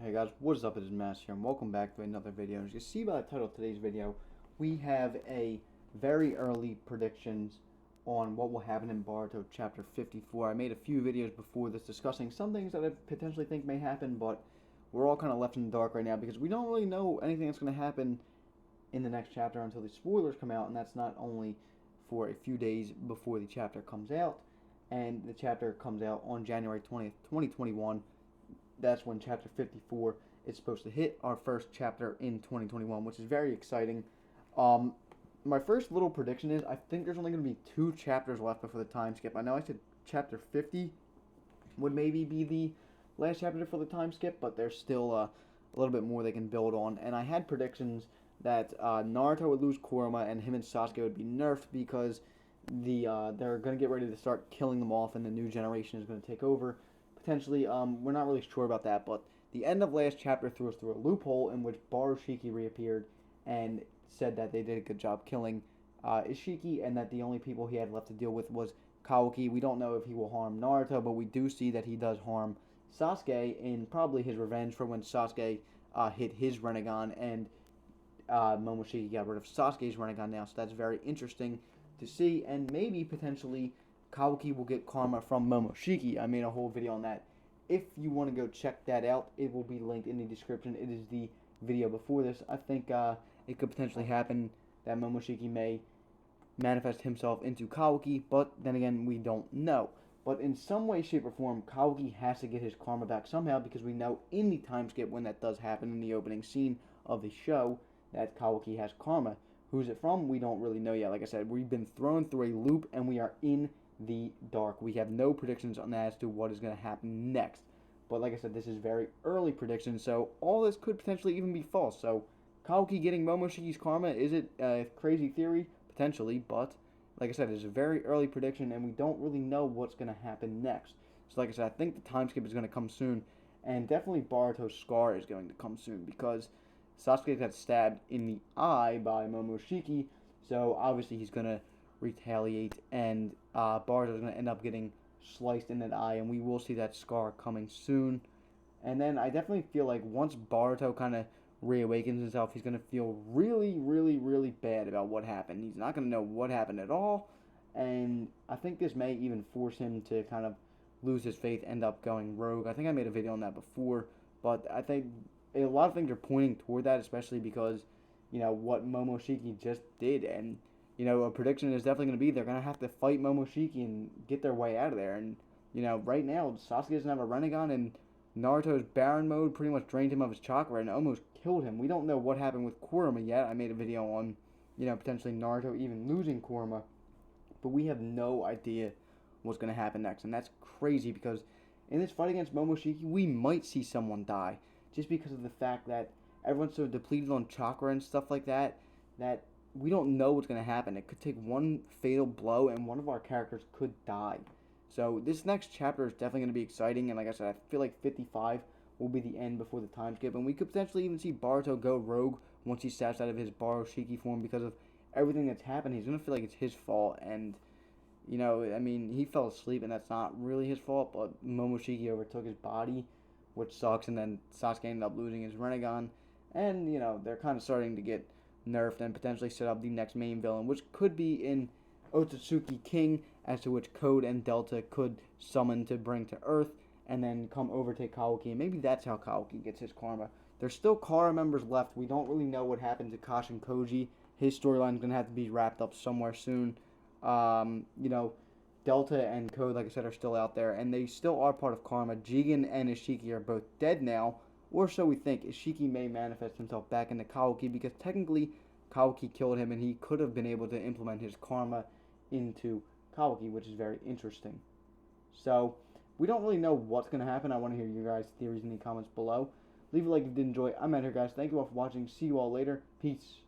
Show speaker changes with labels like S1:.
S1: Hey guys, what is up? It is Mass here, and welcome back to another video. As you see by the title of today's video, we have a very early predictions on what will happen in Boruto Chapter 54. I made a few videos before this discussing some things that I potentially think may happen, but we're all kind of left in the dark right now because we don't really know anything that's going to happen in the next chapter until the spoilers come out, and that's not only for a few days before the chapter comes out, and the chapter comes out on January 20th, 2021. That's when chapter 54 is supposed to hit our first chapter in 2021, which is very exciting. My first little prediction is I think there's only going to be 2 chapters left before the time skip. I know I said chapter 50 would maybe be the last chapter for the time skip, but there's still a little bit more they can build on. And I had predictions that Naruto would lose Kurama and him and Sasuke would be nerfed because they're going to get ready to start killing them off and the new generation is going to take over. Potentially, we're not really sure about that, but the end of last chapter threw us through a loophole in which Barushiki reappeared and said that they did a good job killing Ishiki and that the only people he had left to deal with was Kawaki. We don't know if he will harm Naruto, but we do see that he does harm Sasuke in probably his revenge for when Sasuke hit his Rinnegan and Momoshiki got rid of Sasuke's Rinnegan now, so that's very interesting to see, and maybe potentially Kawaki will get karma from Momoshiki. I made a whole video on that. If you want to go check that out, it will be linked in the description. It is the video before this. I think it could potentially happen that Momoshiki may manifest himself into Kawaki, but then again, we don't know. But in some way, shape, or form, Kawaki has to get his karma back somehow because we know in the time skip when that does happen in the opening scene of the show that Kawaki has karma. Who's it from? We don't really know yet. Like I said, we've been thrown through a loop and we are in the dark. We have no predictions on that as to what is going to happen next. But like I said, this is very early predictions, so all this could potentially even be false. So Kawaki getting Momoshiki's karma, is it a crazy theory? Potentially, but like I said, it's a very early prediction and we don't really know what's going to happen next. So like I said, I think the time skip is going to come soon, and definitely Boruto's scar is going to come soon because Sasuke got stabbed in the eye by Momoshiki, so obviously he's going to retaliate, and Boruto is going to end up getting sliced in that eye, and we will see that scar coming soon. And then I definitely feel like once Boruto kind of reawakens himself, he's going to feel really, really, really bad about what happened. He's not going to know what happened at all, and I think this may even force him to kind of lose his faith, end up going rogue. I think I made a video on that before, but I think a lot of things are pointing toward that, especially because, what Momoshiki just did, and a prediction is definitely going to be they're going to have to fight Momoshiki and get their way out of there. And, right now, Sasuke doesn't have a Rinnegan, and Naruto's Baron mode pretty much drained him of his chakra and almost killed him. We don't know what happened with Kurama yet. I made a video on, potentially Naruto even losing Kurama, but we have no idea what's going to happen next. And that's crazy because in this fight against Momoshiki, we might see someone die just because of the fact that everyone's so depleted on chakra and stuff like that, that we don't know what's going to happen. It could take one fatal blow and one of our characters could die. So this next chapter is definitely going to be exciting, and like I said, I feel like 55 will be the end before the time skip, and we could potentially even see Boruto go rogue once he steps out of his Barushiki form because of everything that's happened. He's going to feel like it's his fault, and he fell asleep, and that's not really his fault, but Momoshiki overtook his body, which sucks, and then Sasuke ended up losing his Rinnegan, and, they're kind of starting to get nerfed and potentially set up the next main villain, which could be in Otsutsuki King, as to which Code and Delta could summon to bring to Earth and then come overtake Kawaki, and maybe that's how Kawaki gets his karma. There's still Kara members left. We don't really know what happened to Kashin Koji. His storyline's going to have to be wrapped up somewhere soon. Delta and Code, like I said, are still out there, and they still are part of Karma. Jigen and Ishiki are both dead now, or so we think. Ishiki may manifest himself back into Kawaki because technically Kawaki killed him and he could have been able to implement his karma into Kawaki, which is very interesting. So, we don't really know what's going to happen. I want to hear your guys' theories in the comments below. Leave a like if you did enjoy. I'm out here, guys. Thank you all for watching. See you all later. Peace.